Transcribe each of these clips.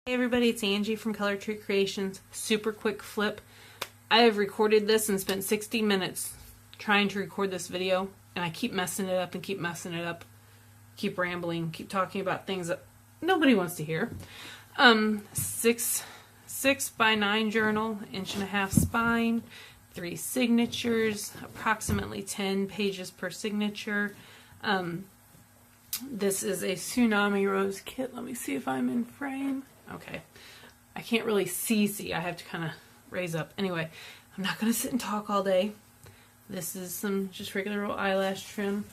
Hey everybody, it's Angie from Color Tree Creations. Super quick flip. I have recorded this and spent 60 minutes trying to record this video, and I keep messing it up and keep messing it up. Keep rambling, keep talking about things that nobody wants to hear. 6x9 journal, 1.5" spine, 3 signatures, approximately 10 pages per signature. This is a Tsunami Rose kit. Let me see if I'm in frame. Okay. I can't really see. I have to kind of raise up. Anyway, I'm not going to sit and talk all day. This is some just regular old eyelash trim.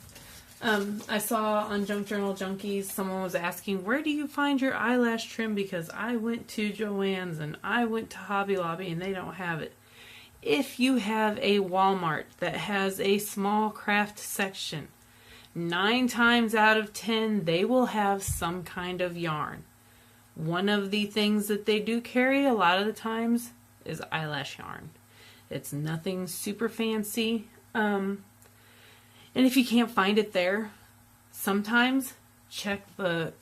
I saw on Junk Journal Junkies, someone was asking, where do you find your eyelash trim? Because I went to Joann's and I went to Hobby Lobby and they don't have it. If you have a Walmart that has a small craft section, 9 times out of 10, they will have some kind of yarn. One of the things that they do carry a lot of the times is eyelash yarn. It's nothing super fancy. And if you can't find it there, sometimes check the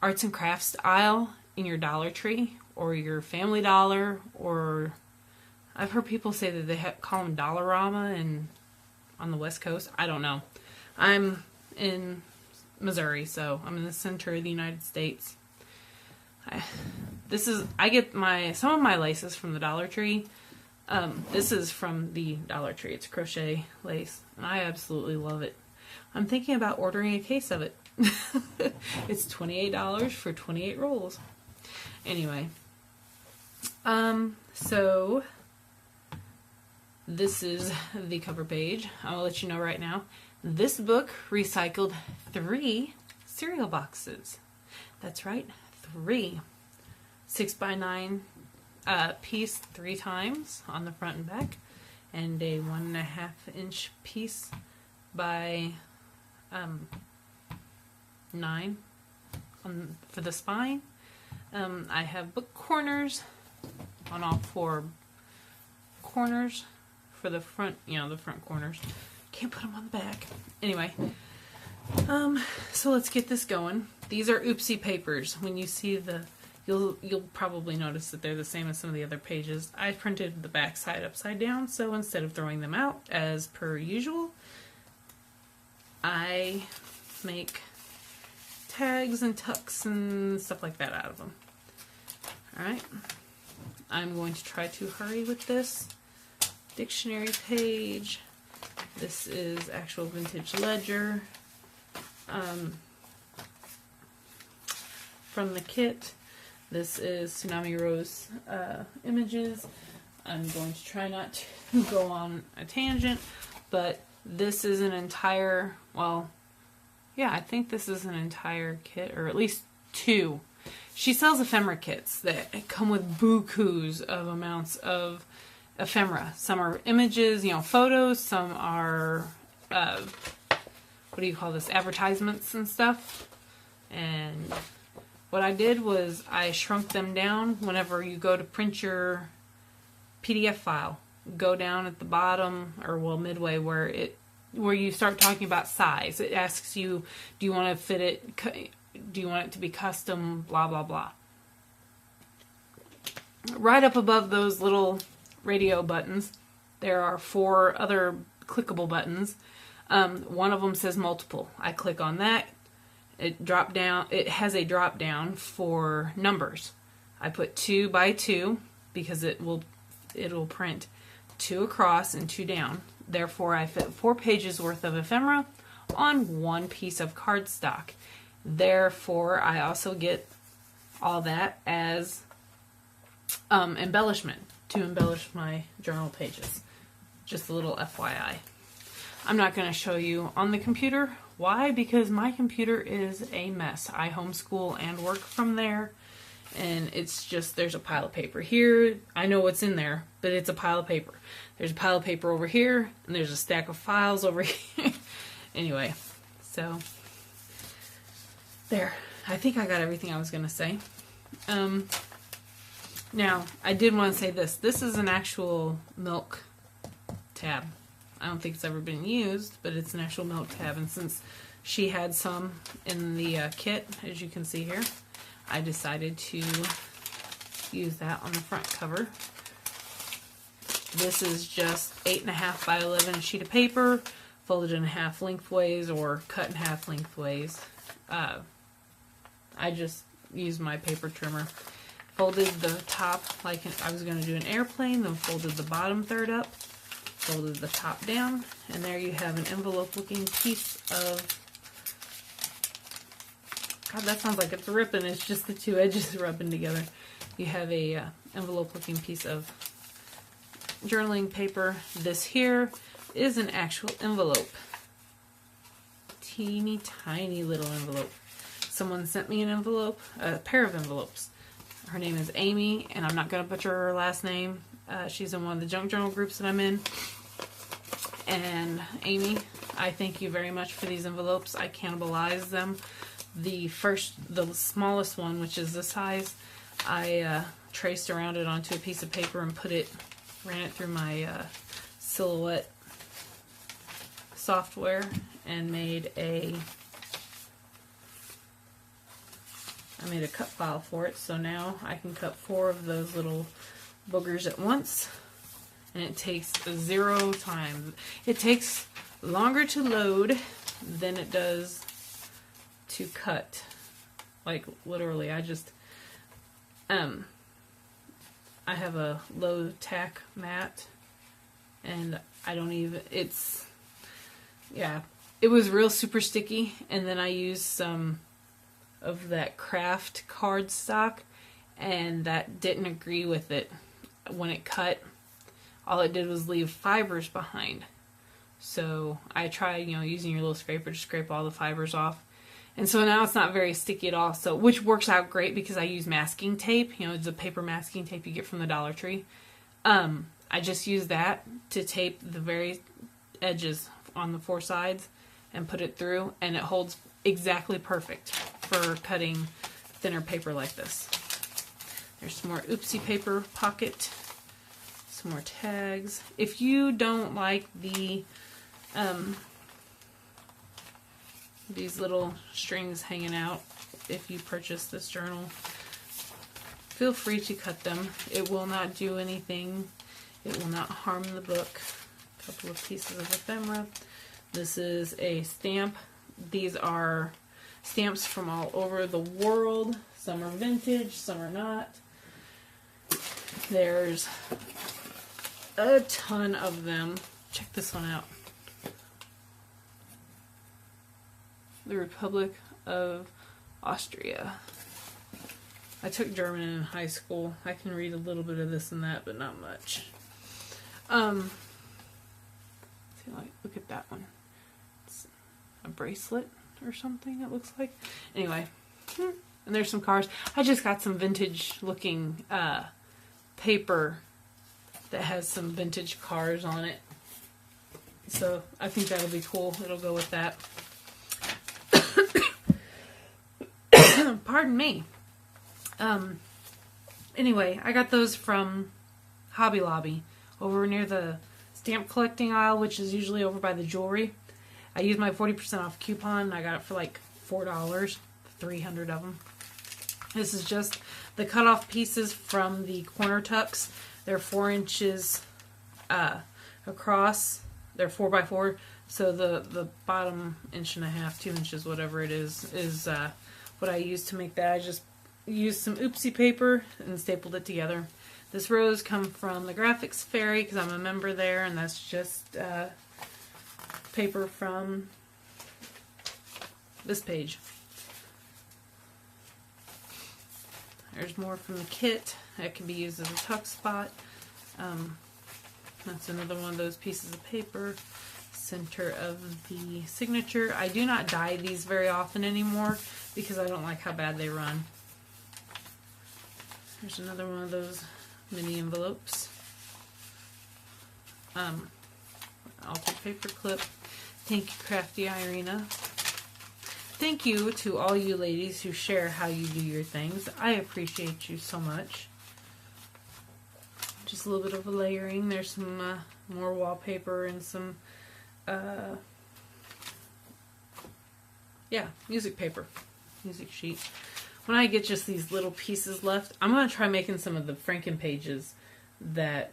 arts and crafts aisle in your Dollar Tree or your Family Dollar, or I've heard people say that they call them Dollarama and on the West Coast. I don't know. I'm in Missouri, so I'm in the center of the United States. I get some of my laces from the Dollar Tree. This is from the Dollar Tree. It's crochet lace, and I absolutely love it. I'm thinking about ordering a case of it. It's $28 for 28 rolls. Anyway, so this is the cover page. I'll let you know right now. This book recycled 3 cereal boxes. That's right, 3. 6x9 piece 3 times on the front and back, and a 1.5 inch piece by 9 for the spine. I have book corners on all 4 corners for the front, the front corners. Can't put them on the back. Anyway, so let's get this going. These are oopsie papers. When you see you'll probably notice that they're the same as some of the other pages. I printed the back side upside down, so instead of throwing them out as per usual, I make tags and tucks and stuff like that out of them. Alright, I'm going to try to hurry with this. Dictionary page. This is actual vintage ledger. From the kit, this is Tsunami Rose images. I'm going to try not to go on a tangent, but this is an entire, I think this is an entire kit, or at least 2. She sells ephemera kits that come with bukus of amounts of ephemera. Some are images, photos. Some are, advertisements and stuff. And what I did was I shrunk them down. Whenever you go to print your PDF file, go down at the bottom, or midway where you start talking about size. It asks you, do you want to fit it? Do you want it to be custom? Blah blah blah. Right up above those little radio buttons, there are 4 other clickable buttons. One of them says multiple. I click on that. It has a drop down for numbers. I put 2 by 2 because it'll print 2 across and 2 down. Therefore, I fit 4 pages worth of ephemera on 1 piece of cardstock. Therefore, I also get all that as embellishment to embellish my journal pages. Just a little FYI. I'm not going to show you on the computer. Why? Because my computer is a mess. I homeschool and work from there, and it's just, there's a pile of paper here. I know what's in there, but it's a pile of paper. There's a pile of paper over here, and there's a stack of files over here. Anyway, so there. I think I got everything I was going to say. Now, I did want to say this. This is an actual milk tab. I don't think it's ever been used, but it's an actual milk tab, and since she had some in the kit, as you can see here, I decided to use that on the front cover. This is just 8.5 by 11 sheet of paper, folded in half lengthways or cut in half lengthways. I just used my paper trimmer. Folded the top like I was going to do an airplane, then folded the bottom third up, folded the top down, and there you have an envelope looking piece of, God, that sounds like it's ripping, it's just the two edges rubbing together. You have a envelope looking piece of journaling paper. This here is an actual envelope. Teeny tiny little envelope. Someone sent me an envelope, a pair of envelopes. Her name is Amy, and I'm not going to butcher her last name. She's in one of the junk journal groups that I'm in. And Amy, I thank you very much for these envelopes. I cannibalized them. The smallest one, which is this size, I traced around it onto a piece of paper and ran it through my Silhouette software and made a cut file for it. So now I can cut 4 of those little boogers at once, and it takes 0 time. It takes longer to load than it does to cut. Like literally, I have a low tack mat, and it was real super sticky, and then I used some of that craft cardstock, and that didn't agree with it when it cut. All it did was leave fibers behind. So I tried, using your little scraper to scrape all the fibers off. And so now it's not very sticky at all, so which works out great because I use masking tape, the paper masking tape you get from the Dollar Tree. I just use that to tape the very edges on the 4 sides and put it through, and it holds exactly perfect for cutting thinner paper like this. There's some more oopsie paper pocket, some more tags. If you don't like these little strings hanging out, if you purchase this journal, feel free to cut them. It will not do anything. It will not harm the book. A couple of pieces of ephemera. This is a stamp. These are stamps from all over the world. Some are vintage, some are not. There's a ton of them. Check this one out. The Republic of Austria. I took German in high school. I can read a little bit of this and that, but not much. Look at that one. It's a bracelet or something, it looks like. Anyway, and there's some cars. I just got some vintage looking paper that has some vintage cars on it. So I think that'll be cool. It'll go with that. Pardon me. Anyway, I got those from Hobby Lobby over near the stamp collecting aisle, which is usually over by the jewelry. I used my 40% off coupon. I got it for like $4, 300 of them. This is just the cutoff pieces from the corner tucks. They're 4 inches across. They're 4x4. So the bottom 1.5, 2 inches, whatever it is what I used to make that. I just used some oopsie paper and stapled it together. This rose come from the Graphics Fairy because I'm a member there, and that's just paper from this page. There's more from the kit. That can be used as a tuck spot. That's another one of those pieces of paper. Center of the signature. I do not dye these very often anymore because I don't like how bad they run. There's another one of those mini envelopes. Altered paper clip. Thank you, Crafty Irina. Thank you to all you ladies who share how you do your things. I appreciate you so much. Just a little bit of a layering. There's some more wallpaper and some music paper, music sheet. when I get just these little pieces left, I'm going to try making some of the Franken pages that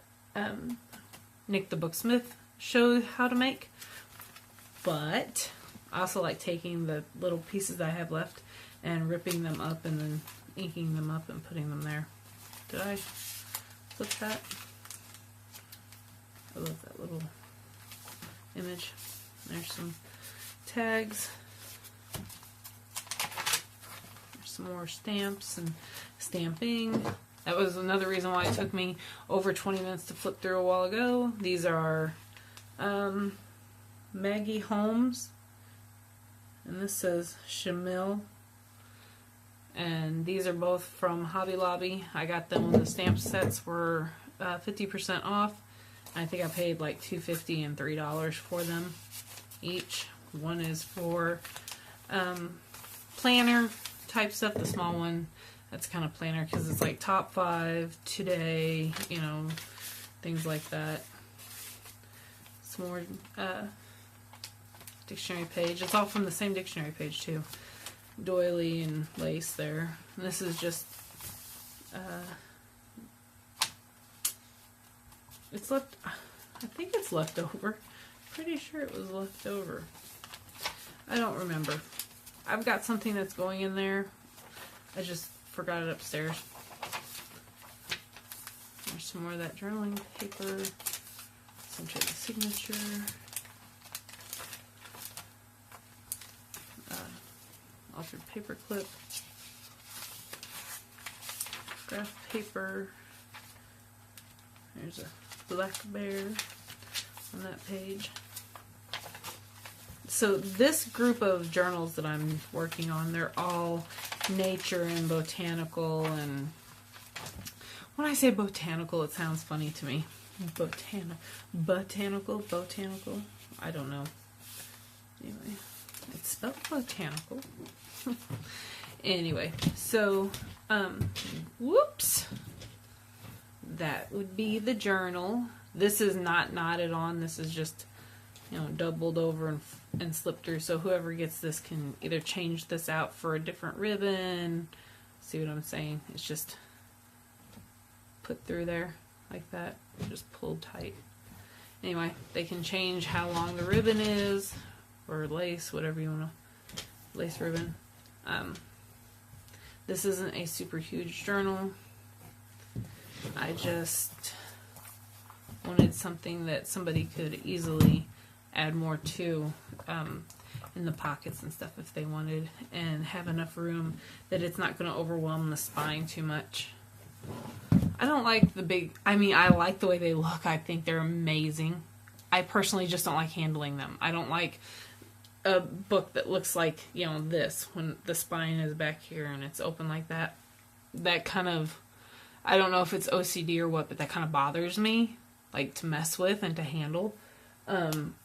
Nick the Booksmith showed how to make. But I also like taking the little pieces I have left and ripping them up and then inking them up and putting them there. Did I flip that? I love that little image. There's some tags. There's some more stamps and stamping. That was another reason why it took me over 20 minutes to flip through a while ago. These are Maggie Holmes, and this says Shamil. And these are both from Hobby Lobby. I got them when the stamp sets were 50% off. I think I paid like $2.50 and $3 for them each. One is for planner type stuff. The small one, that's kind of planner because it's like top 5 today, you know, things like that. Some more dictionary page. It's all from the same dictionary page too. Doily and lace there. And this is just it's left, I think it's left over. Pretty sure it was left over. I don't remember. I've got something that's going in there. I just forgot it upstairs. There's some more of that journaling paper. Center the signature. Altered paper clip. Graph paper. There's a black bear on that page. So this group of journals that I'm working on, they're all nature and botanical, and when I say botanical, it sounds funny to me. Botanical, I don't know. Anyway, it's spelled botanical. Anyway, so, whoops. That would be the journal. This is not knotted on. This is just, you know, doubled over and slipped through. So whoever gets this can either change this out for a different ribbon. See what I'm saying? It's just put through there like that. Just pulled tight. Anyway, they can change how long the ribbon is, or lace, whatever you want to, lace ribbon. This isn't a super huge journal. I just wanted something that somebody could easily add more to in the pockets and stuff if they wanted, and have enough room that it's not going to overwhelm the spine too much. I don't like the big, I mean, I like the way they look. I think they're amazing. I personally just don't like handling them. I don't like a book that looks like, you know, this, when the spine is back here and it's open like that. That kind of, I don't know if it's OCD or what, but that kind of bothers me, like, to mess with and to handle.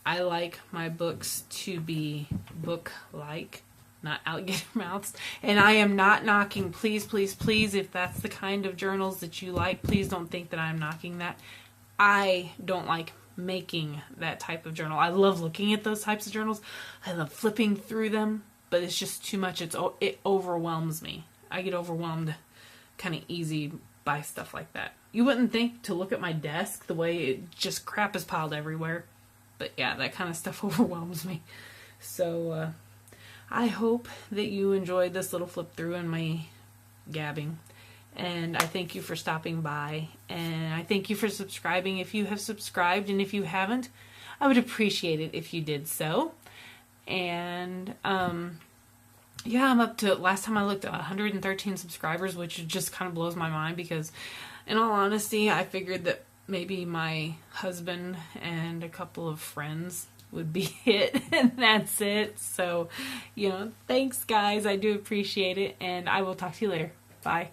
I like my books to be book-like, not alligator mouths. And I am not knocking, please, please, please, if that's the kind of journals that you like, please don't think that I'm knocking that. I don't like making that type of journal. I love looking at those types of journals. I love flipping through them, but it's just too much. It overwhelms me. I get overwhelmed kind of easy by stuff like that. You wouldn't think to look at my desk the way it just crap is piled everywhere. But yeah, that kind of stuff overwhelms me. So I hope that you enjoyed this little flip through and my gabbing. And I thank you for stopping by. And I thank you for subscribing if you have subscribed. And if you haven't, I would appreciate it if you did so. And yeah, I'm up to, last time I looked, 113 subscribers, which just kind of blows my mind because, in all honesty, I figured that maybe my husband and a couple of friends would be it, and that's it. So, you know, thanks guys. I do appreciate it, and I will talk to you later. Bye.